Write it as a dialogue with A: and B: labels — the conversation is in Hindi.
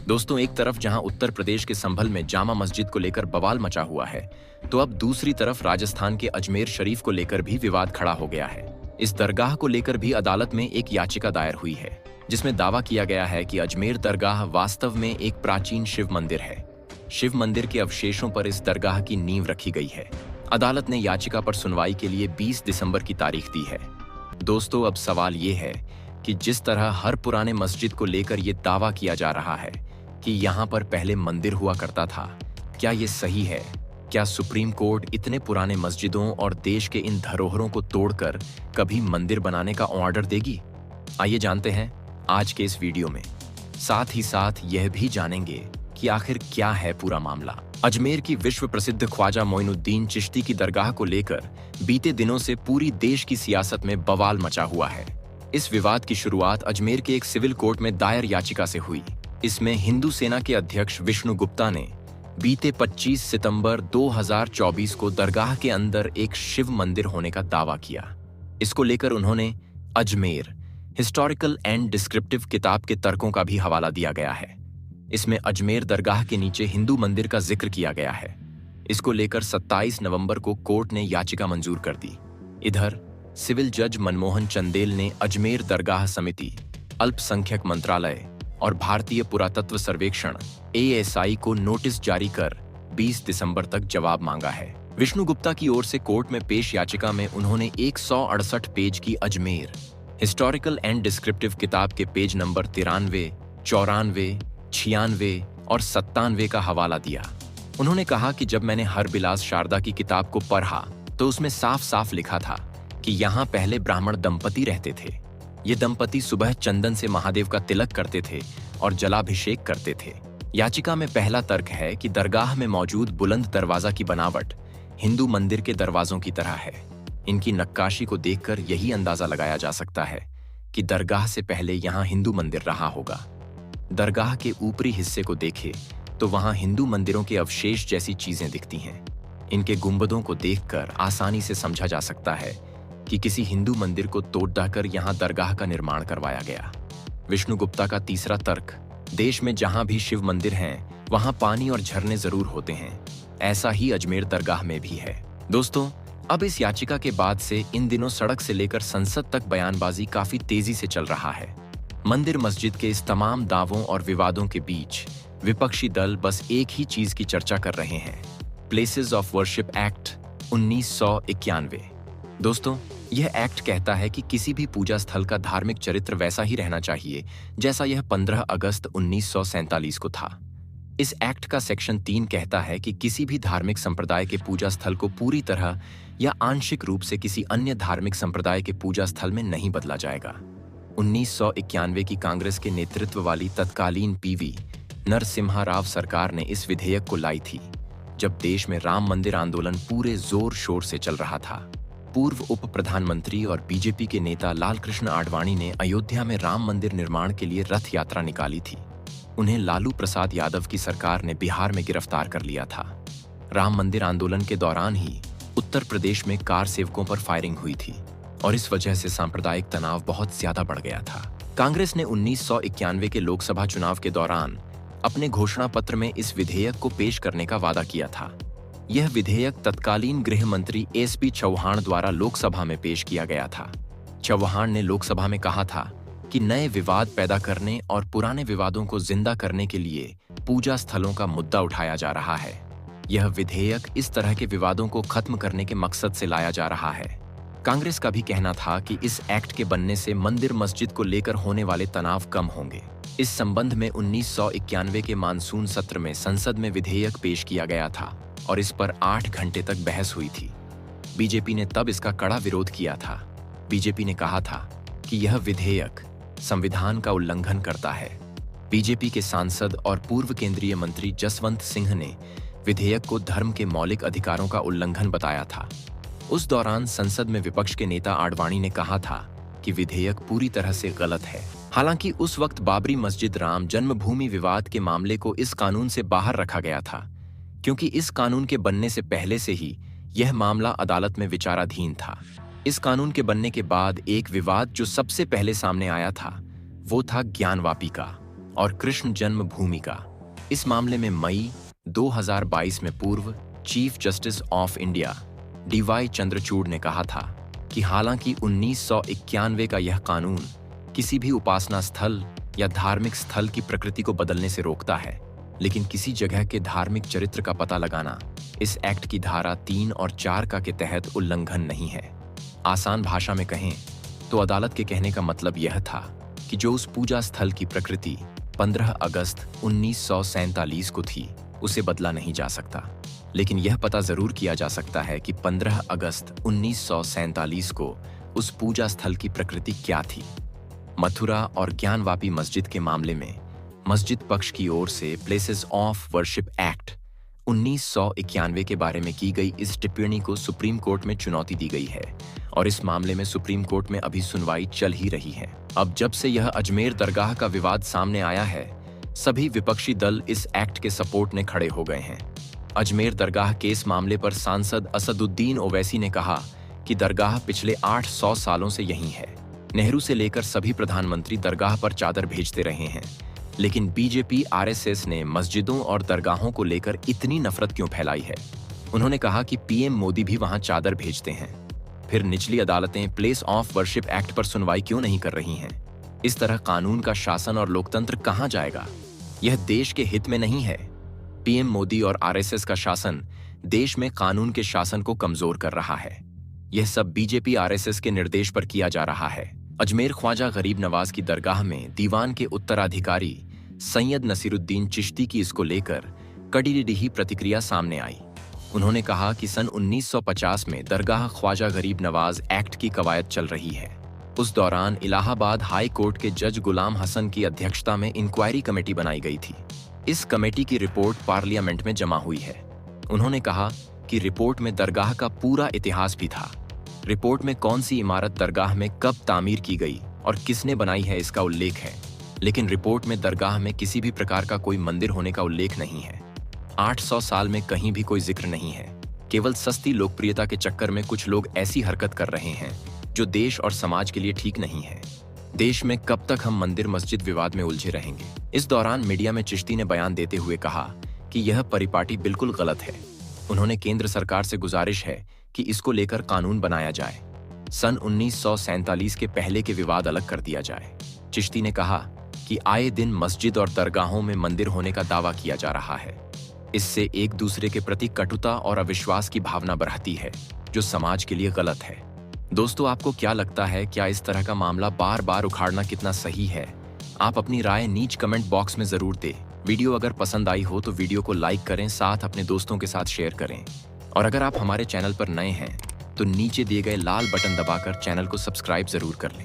A: दोस्तों, एक तरफ जहां उत्तर प्रदेश के संभल में जामा मस्जिद को लेकर बवाल मचा हुआ है, तो अब दूसरी तरफ राजस्थान के अजमेर शरीफ को लेकर भी विवाद खड़ा हो गया है। इस दरगाह को लेकर भी अदालत में एक याचिका दायर हुई है, जिसमें दावा किया गया है कि अजमेर दरगाह वास्तव में एक प्राचीन शिव मंदिर है। शिव मंदिर के अवशेषों पर इस दरगाह की नींव रखी गई है। अदालत ने याचिका पर सुनवाई के लिए 20 दिसंबर की तारीख दी है। दोस्तों, अब सवाल ये है कि जिस तरह हर पुराने मस्जिद को लेकर ये दावा किया जा रहा है कि यहाँ पर पहले मंदिर हुआ करता था, क्या ये सही है? क्या सुप्रीम कोर्ट इतने पुराने मस्जिदों और देश के इन धरोहरों को तोड़कर कभी मंदिर बनाने का ऑर्डर देगी? आइए जानते हैं आज के इस वीडियो में। साथ ही साथ यह भी जानेंगे कि आखिर क्या है पूरा मामला। अजमेर की विश्व प्रसिद्ध ख्वाजा मोइनुद्दीन चिश्ती की दरगाह को लेकर बीते दिनों से पूरी देश की सियासत में बवाल मचा हुआ है। इस विवाद की शुरुआत अजमेर के एक सिविल कोर्ट में दायर याचिका से हुई। इसमें हिंदू सेना के अध्यक्ष विष्णु गुप्ता ने बीते 25 सितंबर 2024 को दरगाह के अंदर एक शिव मंदिर होने का दावा किया। इसको लेकर उन्होंने अजमेर हिस्टोरिकल एंड डिस्क्रिप्टिव किताब के तर्कों का भी हवाला दिया गया है। इसमें अजमेर दरगाह के नीचे हिंदू मंदिर का जिक्र किया गया है। इसको लेकर 27 नवंबर को कोर्ट ने याचिका मंजूर कर दी। इधर सिविल जज मनमोहन चंदेल ने अजमेर दरगाह समिति, अल्पसंख्यक मंत्रालय और भारतीय पुरातत्व सर्वेक्षण ASI को नोटिस जारी कर 20 दिसंबर तक जवाब मांगा है। विष्णु गुप्ता की ओर से कोर्ट में पेश याचिका में उन्होंने 168 पेज की अजमेर हिस्टोरिकल एंड डिस्क्रिप्टिव किताब के पेज नंबर 93, 94, 96 और 97 का हवाला दिया। उन्होंने कहा कि जब मैंने हरबिलास शारदा की किताब को पढ़ा तो उसमें साफ साफ लिखा था कि यहाँ पहले ब्राह्मण दंपति रहते थे। ये दंपति सुबह चंदन से महादेव का तिलक करते थे और जलाभिषेक करते थे। याचिका में पहला तर्क है कि दरगाह में मौजूद बुलंद दरवाजा की बनावट हिंदू मंदिर के दरवाजों की तरह है। इनकी नक्काशी को देखकर यही अंदाजा लगाया जा सकता है कि दरगाह से पहले यहाँ हिंदू मंदिर रहा होगा। दरगाह के ऊपरी हिस्से को देखे तो वहाँ हिंदू मंदिरों के अवशेष जैसी चीजें दिखती हैं। इनके गुंबदों को देखकर आसानी से समझा जा सकता है कि किसी हिंदू मंदिर को तोड़ डाकर यहाँ दरगाह का निर्माण करवाया गया। विष्णु गुप्ता का तीसरा तर्क, देश में जहाँ भी शिव मंदिर हैं, वहाँ पानी और झरने जरूर होते हैं। ऐसा ही अजमेर दरगाह में भी है। दोस्तों, अब इस याचिका के बाद से इन दिनों सड़क से लेकर संसद तक बयानबाजी काफी तेजी से चल रहा है। मंदिर मस्जिद के इस तमाम दावों और विवादों के बीच विपक्षी दल बस एक ही चीज की चर्चा कर रहे हैं, प्लेसेस ऑफ वर्शिप एक्ट 1991। दोस्तों, यह एक्ट कहता है कि किसी भी पूजा स्थल का धार्मिक चरित्र वैसा ही रहना चाहिए जैसा यह 15 अगस्त 1947 को था। इस एक्ट का सेक्शन 3 कहता है कि किसी भी धार्मिक संप्रदाय के पूजा स्थल को पूरी तरह या आंशिक रूप से किसी अन्य धार्मिक संप्रदाय के पूजा स्थल में नहीं बदला जाएगा। 1991 की कांग्रेस के नेतृत्व वाली तत्कालीन PV नरसिम्हा राव सरकार ने इस विधेयक को लाई थी, जब देश में राम मंदिर आंदोलन पूरे जोर शोर से चल रहा था। पूर्व उप प्रधानमंत्री और बीजेपी के नेता लालकृष्ण आडवाणी ने अयोध्या में राम मंदिर निर्माण के लिए रथ यात्रा निकाली थी। उन्हें लालू प्रसाद यादव की सरकार ने बिहार में गिरफ्तार कर लिया था। राम मंदिर आंदोलन के दौरान ही उत्तर प्रदेश में कार सेवकों पर फायरिंग हुई थी और इस वजह से सांप्रदायिक तनाव बहुत ज्यादा बढ़ गया था। कांग्रेस ने 1991 के लोकसभा चुनाव के दौरान अपने घोषणा पत्र में इस विधेयक को पेश करने का वादा किया था। यह विधेयक तत्कालीन गृह मंत्री SP चौहान द्वारा लोकसभा में पेश किया गया था। चौहान ने लोकसभा में कहा था कि नए विवाद पैदा करने और पुराने विवादों को जिंदा करने के लिए पूजा स्थलों का मुद्दा उठाया जा रहा है। यह विधेयक इस तरह के विवादों को खत्म करने के मकसद से लाया जा रहा है। कांग्रेस का भी कहना था कि इस एक्ट के बनने से मंदिर मस्जिद को लेकर होने वाले तनाव कम होंगे। इस संबंध में 1991 के मानसून सत्र में संसद में विधेयक पेश किया गया था और इस पर 8 घंटे तक बहस हुई थी। बीजेपी ने तब इसका कड़ा विरोध किया था। बीजेपी ने कहा था कि यह विधेयक संविधान का उल्लंघन करता है। बीजेपी के सांसद और पूर्व केंद्रीय मंत्री जसवंत सिंह ने विधेयक को धर्म के मौलिक अधिकारों का उल्लंघन बताया था। उस दौरान संसद में विपक्ष के नेता आडवाणी ने कहा था कि विधेयक पूरी तरह से गलत है। हालांकि उस वक्त बाबरी मस्जिद राम जन्मभूमि विवाद के मामले को इस कानून से बाहर रखा गया था, क्योंकि इस कानून के बनने से पहले से ही यह मामला अदालत में विचाराधीन था। इस कानून के बनने के बाद एक विवाद जो सबसे पहले सामने आया था वो था ज्ञानवापी का। और कृष्ण जन्मभूमि का। इस मामले में मई 2022 में पूर्व chief justice of India DY Chandrachud ने कहा था कि हालांकि 1991 का यह कानून किसी भी उपासना स्थल या धार्मिक स्थल की प्रकृति को बदलने से रोकता है, लेकिन किसी जगह के धार्मिक चरित्र का पता लगाना इस एक्ट की धारा 3 और 4 के तहत उल्लंघन नहीं है। आसान भाषा में कहें तो अदालत के कहने का मतलब यह था कि जो उस पूजा स्थल की प्रकृति 15 अगस्त 1947 को थी, उसे बदला नहीं जा सकता, लेकिन यह पता जरूर किया जा सकता है कि 15 अगस्त 1947 को उस पूजा स्थल की प्रकृति क्या थी। मथुरा और ज्ञानवापी मस्जिद के मामले में मस्जिद पक्ष की ओर से प्लेसेस ऑफ वर्शिप एक्ट 1991 के बारे में की गई इस टिप्पणी को सुप्रीम कोर्ट में चुनौती दी गई है और इस मामले में सुप्रीम कोर्ट में अभी सुनवाई चल ही रही है। अब जब से यह अजमेर दरगाह का विवाद सामने आया है, सभी विपक्षी दल इस एक्ट के सपोर्ट में खड़े हो गए हैं। अजमेर दरगाह केस मामले पर सांसद असदुद्दीन ओवैसी ने कहा कि दरगाह पिछले 800 सालों से यहीं है। नेहरू से लेकर सभी प्रधानमंत्री दरगाह पर चादर भेजते रहे हैं, लेकिन बीजेपी RSS ने मस्जिदों और दरगाहों को लेकर इतनी नफरत क्यों फैलाई है। उन्होंने कहा कि PM मोदी भी वहां चादर भेजते हैं, फिर निचली अदालतें प्लेस ऑफ वर्शिप एक्ट पर सुनवाई क्यों नहीं कर रही हैं। इस तरह कानून का शासन और लोकतंत्र कहां जाएगा। यह देश के हित में नहीं है। PM मोदी और RSS का शासन देश में कानून के शासन को कमजोर कर रहा है। यह सब बीजेपी RSS के निर्देश पर किया जा रहा है। अजमेर ख्वाजा गरीब नवाज की दरगाह में दीवान के उत्तराधिकारी सैयद नसीरुद्दीन चिश्ती की इसको लेकर कड़ी प्रतिक्रिया सामने आई। उन्होंने कहा कि सन 1950 में दरगाह ख्वाजा गरीब नवाज एक्ट की कवायद चल रही है। उस दौरान इलाहाबाद हाई कोर्ट के जज गुलाम हसन की अध्यक्षता में इंक्वायरी कमेटी बनाई गई थी। इस कमेटी की रिपोर्ट पार्लियामेंट में जमा हुई है। उन्होंने कहा कि रिपोर्ट में दरगाह का पूरा इतिहास भी था। रिपोर्ट में कौन सी इमारत दरगाह में कब तामीर की गई और किसने बनाई है इसका उल्लेख है, लेकिन रिपोर्ट में दरगाह में किसी भी प्रकार का कोई मंदिर होने का उल्लेख नहीं है। 800 साल में कहीं भी कोई जिक्र नहीं है। केवल सस्ती लोकप्रियता के चक्कर में कुछ लोग ऐसी हरकत कर रहे हैं जो देश और समाज के लिए ठीक नहीं है। देश में कब तक हम मंदिर मस्जिद विवाद में उलझे रहेंगे। इस दौरान मीडिया में चिश्ती ने बयान देते हुए कहा कि यह परिपाटी बिल्कुल गलत है। उन्होंने केंद्र सरकार से गुजारिश है कि इसको लेकर कानून बनाया जाए। सन 1947 के पहले के विवाद अलग कर दिया जाए। चिश्ती ने कहा कि आए दिन मस्जिद और दरगाहों में मंदिर होने का दावा किया जा रहा है। इससे एक दूसरे के प्रति कटुता और अविश्वास की भावना बढ़ती है, जो समाज के लिए गलत है। दोस्तों, आपको क्या लगता है, क्या इस तरह का मामला बार बार उखाड़ना कितना सही है? आप अपनी राय नीचे कमेंट बॉक्स में जरूर दें। वीडियो अगर पसंद आई हो तो वीडियो को लाइक करें, साथ अपने दोस्तों के साथ शेयर करें। और अगर आप हमारे चैनल पर नए हैं तो नीचे दिए गए लाल बटन दबाकर चैनल को सब्सक्राइब जरूर कर लें।